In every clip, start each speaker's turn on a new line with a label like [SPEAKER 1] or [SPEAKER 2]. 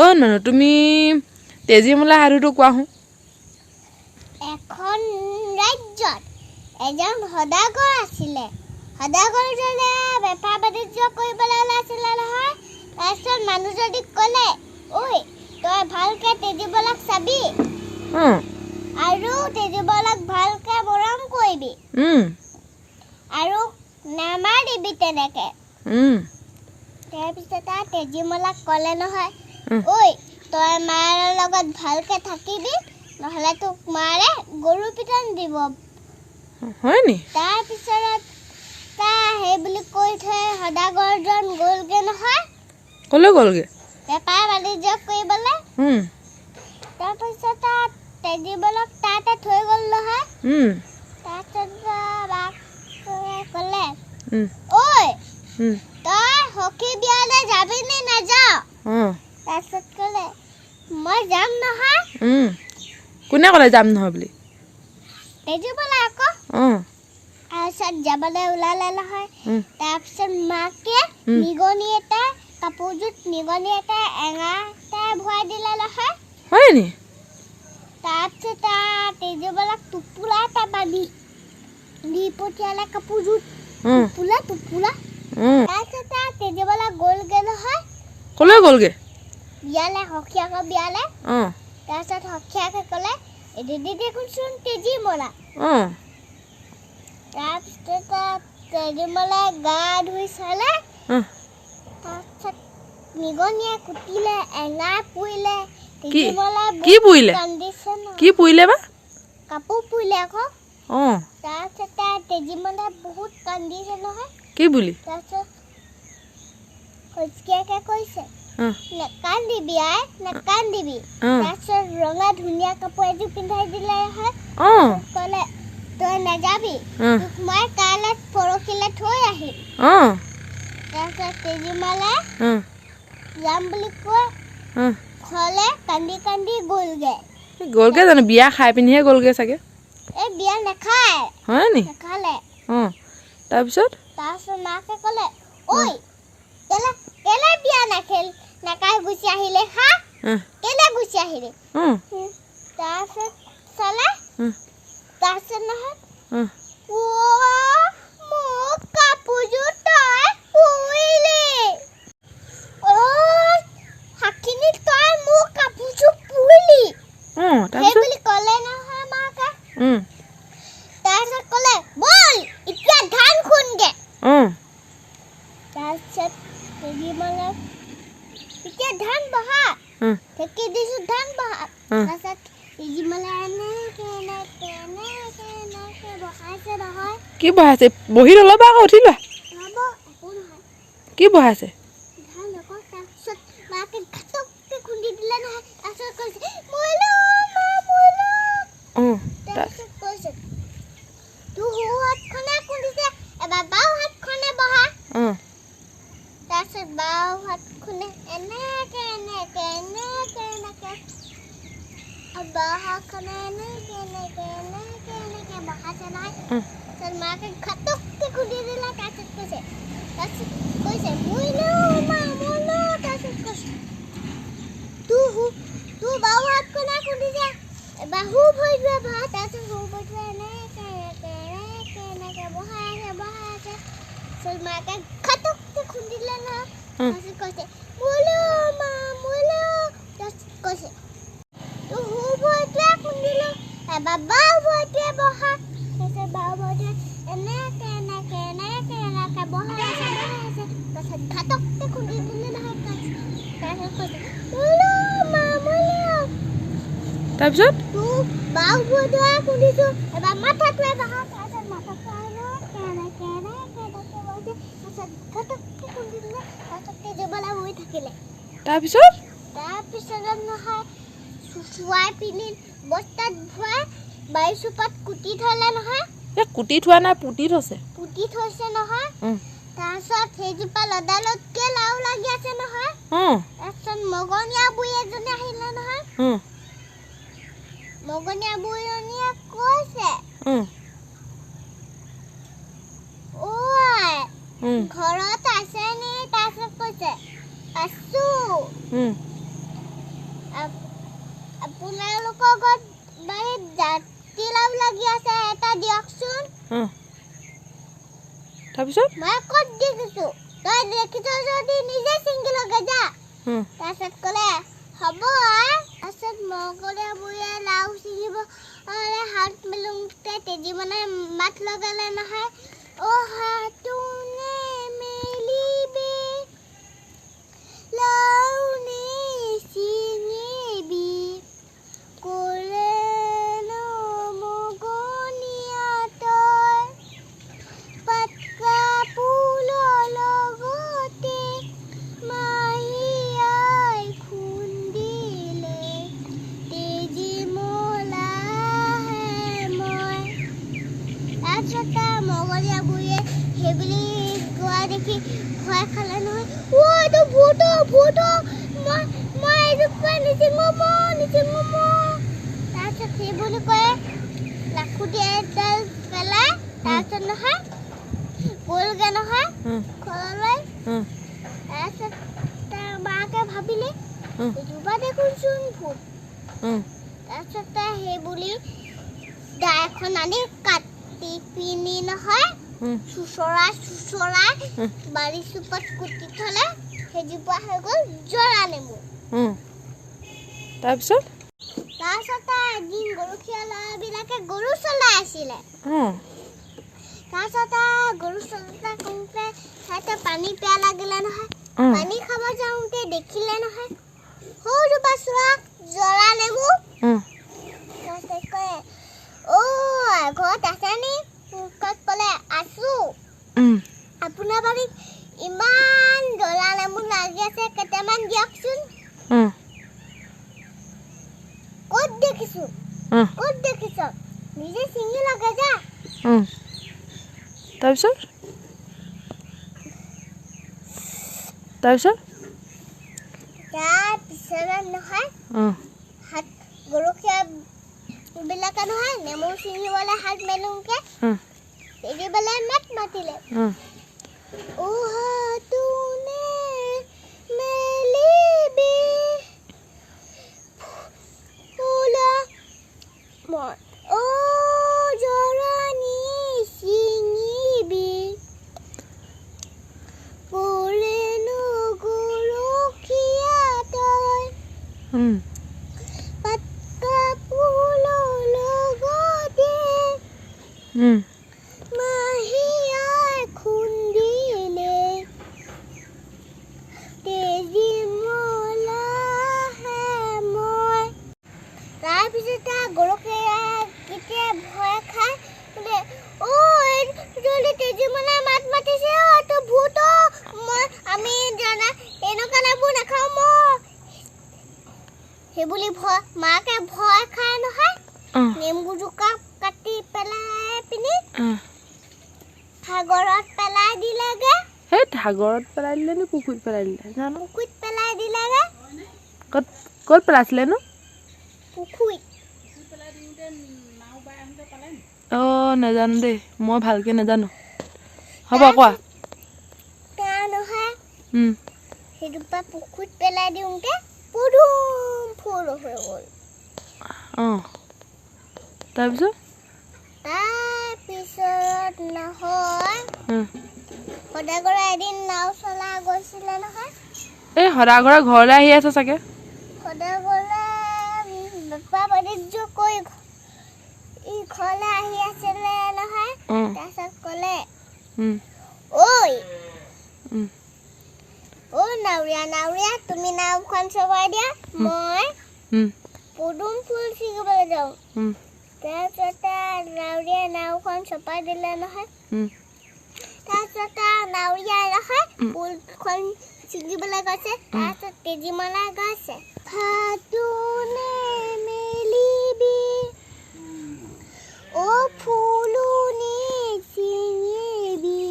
[SPEAKER 1] অ' ননু তুমি তেজীমলা সাধুটো কোৱা হো।
[SPEAKER 2] এখন ৰাজ্যত এজন সদাগৰ আছিলে। সদাগৰজনে বেপাৰ বাণিজ্য কৰিবলৈ ওলাইছিলে নহয়। তাৰপিছত মানুহজনীক ক'লে, ঐ তই ভালকে তেজীমলাক চাবি আৰু তেজীমলাক ভালকে মৰম কৰিবি আৰু নামাৰিবি তেনেকে। তাৰপিছত তেজীমলাক ক'লে নহয়, ঐ তই মাৰ লগত ভালকে থাকিবি, নহ'লে তোক মাৰে গৰু পিটন দিব।
[SPEAKER 1] হয় নি?
[SPEAKER 2] তাৰপিছত সেই বুলি কৈ থৈ সদাগৰজন গ'লগে নহয়।
[SPEAKER 1] ক'লৈ গ'লগে?
[SPEAKER 2] বেপাৰ বাণিজ্য কৰিবলৈ। তাৰপিছত তেজীমলাক তাতে থৈ গ'ল নহয়। তাৰপিছত ক'লে, ঐ তই সখী বিয়ালৈ যাবি নে নাযাৱ? তাৰপিছত ক'লে, মই যাম নহয়।
[SPEAKER 1] কোনে ক'লে যাম নহয় বুলি?
[SPEAKER 2] তেজীমলা আকৌ। তাৰপিছত যাবলৈ ওলালে নহয়। তাৰপিছত মাকে নিগনি এটা কাপোৰযোৰত নিগনি এটা এঙা এটাই ভৰাই দিলে নহয়।
[SPEAKER 1] হয় নি?
[SPEAKER 2] তাৰপিছত তেজীমলাক টোপোলা এটা বান্ধি দি পঠিয়ালে কাপোৰযোৰত। টোপোলা। তাৰপিছত তেজীমলা গ'লগে নহয়।
[SPEAKER 1] ক'লৈ গ'লগে?
[SPEAKER 2] বিয়ালে, সখীয়াকৰ বিয়ালে। তাৰপিছত সখীয়াকে ক'লে, এদিদি দেখোনচোন তেজীমলা। তাৰপিছত তেজীমলাই গা ধুই চালে। তাৰপিছত নিগনিয়ে কুটিলে, এঙাই পুৰিলে।
[SPEAKER 1] কি পুৰিলে? কি পুৰিলে বা?
[SPEAKER 2] কাপোৰ পুৰিলে আকৌ। তাৰপিছত তেজীমলাই বহুত কান্দিছে নহয়।
[SPEAKER 1] কি বুলি?
[SPEAKER 2] তাৰপিছত সখীয়াকে কৈছে, নেকান্দিবি আই, নেকান্দিবি। তাৰপিছত ৰঙা ধুনীয়া কাপোৰ এযোৰ পিন্ধাই দিলে নহয়। ক'লে, তই নাযাবি, তোক মই কাইলৈ পৰহিলৈ থৈ আহিম। তাৰপিছত তেজীমলাই যাম বুলি কৈ ঘৰলৈ কান্দি কান্দি গ'লগে
[SPEAKER 1] জানো? বিয়া খাই পিনিহে গ'লগে চাগে।
[SPEAKER 2] এই বিয়া নাখায়।
[SPEAKER 1] হয় নি?
[SPEAKER 2] নাখালে।
[SPEAKER 1] তাৰপিছত
[SPEAKER 2] মাকে ক'লে, ঐ কেলে বিয়া নাখাই গুচি আহিলে হা? কেলে গুচি আহিলে? তাৰপিছত চালে। তাৰপিছত নহয়, মোক কাপোৰযোৰ তই পুৰিলি। শাকিনী তই মোক কাপোৰযোৰ পুৰিলি। সেই বুলি ক'লে নহয় মাকে। তাৰপিছত ক'লে, ব'ল এতিয়া ধান খুন্দগে। তাৰপিছত তেজীমলাই এতিয়া ধান বহা, ঢেঁকী দিছো ধান বহা। তাৰপিছত তেজীমলাই এনেকে বহাইছে নহয়।
[SPEAKER 1] কি বহাইছে? বহি ল'বা আকৌ, উঠি লোৱা।
[SPEAKER 2] একো নহয়।
[SPEAKER 1] কি বহাইছে?
[SPEAKER 2] ধান আকৌ। তাৰপিছত মাকে ঘাটককে খুন্দি দিলে নহয়। তাৰপিছত কৈছে, তাৰপিছত কৈছে, তোৰ সৰু হাতখনে খুন্দিছে, এবাৰ বাও হাতখনে বহা। তাৰপিছত বাও হাতখনে এনেকে বাও হাতখনে এনেকে বহাইছে নহয়। তাৰপিছত মাকে ঘাটককে খুন্দি দিলে। তাৰপিছত কৈছে মৰিলো মা, মৰিলো। তাৰপিছত কৈছে, তোৰ বাও হাতখনে খুন্দিছে, এবাৰ সু ভৰিটোৱে বহা। তাৰপিছত সু ভৰিটোৱে এনেকে বহাই আছে। তাৰপিছত মাকে ঘাটককে খুন্দি দিলে নহয়। তাৰপিছত কৈছে, মৰিলো মা, মৰিলো। তাৰপিছত কৈছে, তোৰ সু ভৰিটোৱে খুন্দিলো, এবাৰ বাও ভৰিটোৱে বহা। তাৰপিছত বাও ভৰিটোৱে এনেকে বহাই আছে। তাৰপিছত ঘাটককে খুন্দি দিলে নহয়। তাৰপিছত কৈছে, মৰিলো মা, মৰিলো।
[SPEAKER 1] তাৰপিছত
[SPEAKER 2] তোৰ বাও ভৰিটোৱে খুন্দিছো, এবাৰ মাথাটোৱে বহা। তাৰপিছত মাথাটোৱে এনেকে বহিছে। তাৰপিছত ঘাটককে খুন্দি দিলে। তাৰপিছত তেজীমলাই বহি থাকিলে।
[SPEAKER 1] তাৰপিছত
[SPEAKER 2] নহয়, চুচুৱাই পিনি বস্তাত ভৰাই বাৰী চোপাত কুটি থলে নহয়।
[SPEAKER 1] কুটি থোৱা নাই, পুতি থৈছে।
[SPEAKER 2] পুতি থৈছে নহয়। তাৰপিছত সেইজোপা লদালতকে লাও লাগি আছে নহয়। তাৰপিছত মগনীয়া বুঢ়ী এজনী আহিলে নহয়। মগনীয়া বুঢ়ীজনীয়ে কৈছে, ঘৰত আছে নি? তাৰপিছত কৈছে, আছো। আপোনালোকৰ ঘৰত বাৰীত জাতিলাও লাগি আছে এটা দিয়কচোন
[SPEAKER 1] তাৰপিছত
[SPEAKER 2] মই ক'ত দেখিছো তই দেখিছ যদি নিজে ছিঙি লগে যা তাৰপিছত ক'লে হ'ব তাৰপিছত মই ক'লে বুঢ়ীয়ে লাও ছিঙিব হাত মেলোঁতে তেজীমলাই মাত লগালে নহয় অ' হাতোনে মেলিবি লাও নে ছিঙিবি ক'লে নমগনীয়া তই পাতকা ফুলৰ লগতে মাহীয়াই খুন্দিলে তেজীমলাহে মই তাৰপিছত মগলীয়া বুঢ়ীয়ে সেইবুলি গোৱা দেখি ভয় খালে নহয় এইটো ভূত মই এইজোপা নিচিঙো তাৰপিছত সেইবুলি কয় লাখুটি এডাল পেলাই তাৰপিছত নহয় গ'লগৈ নহয় ঘৰলৈ তাৰপিছত তাৰ মাকে ভাবিলে এইজোপা দেখোনচোন ভূত তাৰপিছত সেইবুলি দা এখন আনি কাটি পিনি নহয় চুচৰাই বাৰী চুপত কুটি থলে সেইজোপা হৈ গ'ল জৰা নেমু
[SPEAKER 1] তাৰপিছত
[SPEAKER 2] এদিন গৰখীয়া ল'ৰাবিলাকে গৰু চলাই আছিলে তাৰপিছত গৰু চলাই কৰোঁতে সিহঁতে পানী পিয়াহ লাগিলে নহয় পানী খাব যাওঁতে দেখিলে নহয় সৰুজোপা চোৱা জৰা নেমু তাৰপিছত কয় অ' ঘৰত আছেনি ক'ত ক'লে আছোঁ আপোনাৰ বাৰীত ইমান জৰা নেমু লাগি আছে কেইটামান দিয়কচোন ক'ত দেখিছ নিজে ছিঙি লগে যা
[SPEAKER 1] তাৰপিছত
[SPEAKER 2] নহয় হাত গৰখীয়া বিলাকে নহয় নেমু ছিঙিবলৈ হাত মেলোঁকে তেজীমলাই মাত মাতিলে অ' হাতোনে মেলিবি অ' জৰণি ছিঙিবি ক'লেনো গৰখীয়া তই পাতকা ফুলৰ লগতে মাহীয়াই খুন্দিলে তেজীমলাহে মই তাৰপিছত গৰখীয়াকেইটাই ভয় খাই বোলে অ' জলদি তেজীমলাই মাত মাতিছে এইটো ভূত আমি জানা এনেকুৱা নেমু নাখাওঁ মই সেইবুলি মাকে ভয় খাই নহয় নেমু জোকা কাটি পেলাই পিনি সাগৰত পেলাই দিলেগে
[SPEAKER 1] সেই সাগৰত পেলাই দিলে নে পুখুৰীত পেলাই দিলে জানো
[SPEAKER 2] পুখুৰীত পেলাই দিলেগে
[SPEAKER 1] ক'ত পেলাইছিলেনো
[SPEAKER 2] পুখুৰীত
[SPEAKER 1] অঁ নাজানো দেই মই ভালকৈ নাজানো হ'ব কোৱা
[SPEAKER 2] নহয় সেইজোপা পুখুৰীত পেলাই দিওঁতে পুৰুম ফুল হৈ গ'ল
[SPEAKER 1] অঁ তাৰপিছত
[SPEAKER 2] নহয় সদাগৰে এদিন নাও চলাই গৈছিলে নহয়
[SPEAKER 1] এই সদাগৰে ঘৰলৈ আহি আছে চাগে
[SPEAKER 2] সদাগৰে বেপাৰ বাণিজ্য কৰি ঘৰলৈ আহি আছিলে নহয় তাৰপিছত ক'লে ঐ নাৱৰীয়া তুমি নাওখন চলাই দিয়া মই পদুম ফুল ছিঙিবলৈ যাওঁ তাৰপিছত নাৱৰীয়াই নাওখন চপাই দিলে নহয় তাৰপিছত নাৱৰীয়াই নহয় ফুলখন ছিঙিবলৈ গৈছে তাৰপিছত তেজীমলাই গৈছে হাতোনে মেলিবি অ' ফুলনি ছিঙিবি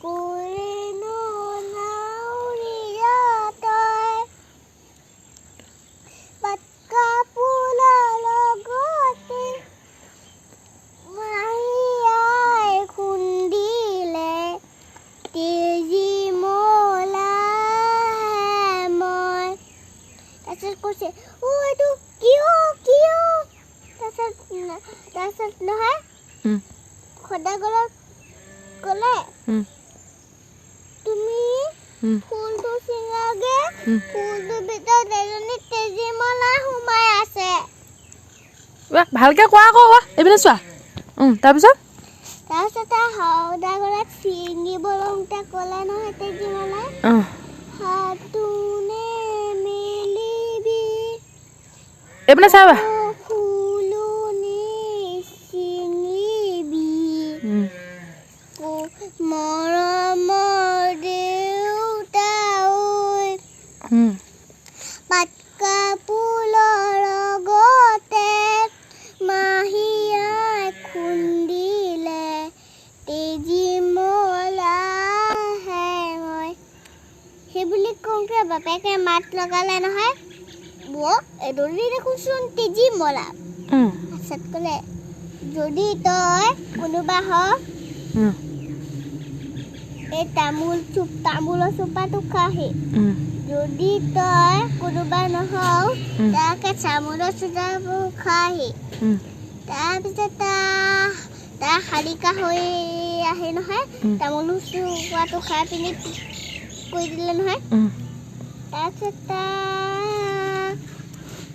[SPEAKER 2] ক'লেনো নাৱৰীয়া তই পাতকা ফুলৰ লগতে মাহীয়াই খুন্দিলে তেজীমলাহে মই তাৰপিছত কৈছে এইটো কিয় তাৰপিছত নহয় সদাগৰক ক'লে তুমি ফুলটো ছিঙাগে ফুলটোৰ ভিতৰত এজনী তেজীমলা সোমাই আছে
[SPEAKER 1] ভালকে কোৱা আকৌ এইপিনে চোৱা তাৰপিছত
[SPEAKER 2] সদাগৰক ছিঙিব লওঁতে ক'লে নহয় তেজীমলাই হাতোনে মেলিবি
[SPEAKER 1] এইপিনে চাবা
[SPEAKER 2] ফুলনি ছিঙিবি মৰমৰ দেউতা ঐ পাতকা ফুলৰ লগতে মাহীয়াই খুন্দিলে তেজীমলা হে মই সেইবুলি কওঁতে বাপেকে মাত লগালে নহয় এদলি দেখোনচোন তেজীমলা পাছত ক'লে যদি তই কোনোবা হ এই তামোলৰ চোপাটো খাহি যদি তই কোনোবা নহও তাকে চামোলৰ চোপাটো খাহি তাৰপিছত তাৰ শালিকা হৈ আহে নহয় তামোলৰ চোপাটো খাই পিনি কৈ দিলে নহয় তাৰপিছত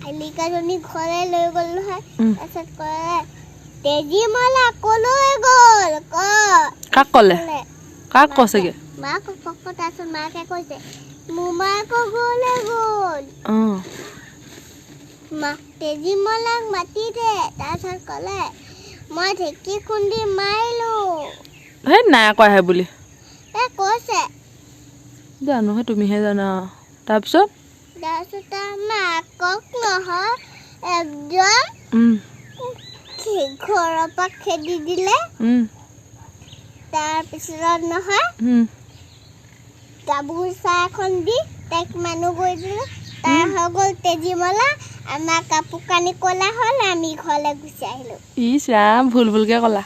[SPEAKER 2] শালিকাজনী ঘৰলৈ লৈ গ'ল নহয় তাৰপিছত ক'লে তেজীমলা ক'লৈ গ'ল
[SPEAKER 1] কাক ক'লে কাক কৈছেগে
[SPEAKER 2] মাক তাৰপিছত মাকে কৈছে মোমায়েকৰ ঘৰলৈ গ'ল তেজীমলাক মাতি দে তাৰপিছত ক'লে মই ঢেঁকী খুন্দি মাৰিলোঁ
[SPEAKER 1] সেই নাই কোৱাহে বুলি
[SPEAKER 2] কৈছে
[SPEAKER 1] জানো তুমিহে জানা তাৰপিছত
[SPEAKER 2] মাকক নহয় একদম ঘৰৰ পৰা খেদি দিলে তাৰপিছত নহয় গামোচা এখন দি তাইক মানুহ গৈ দিলোঁ তাই হৈ গ'ল তেজীমলা আমাৰ কাপোৰ কানি ক'লা হ'ল আমি ঘৰলৈ গুচি আহিলোঁ
[SPEAKER 1] ইছ ৰাম ভুলকে ক'লা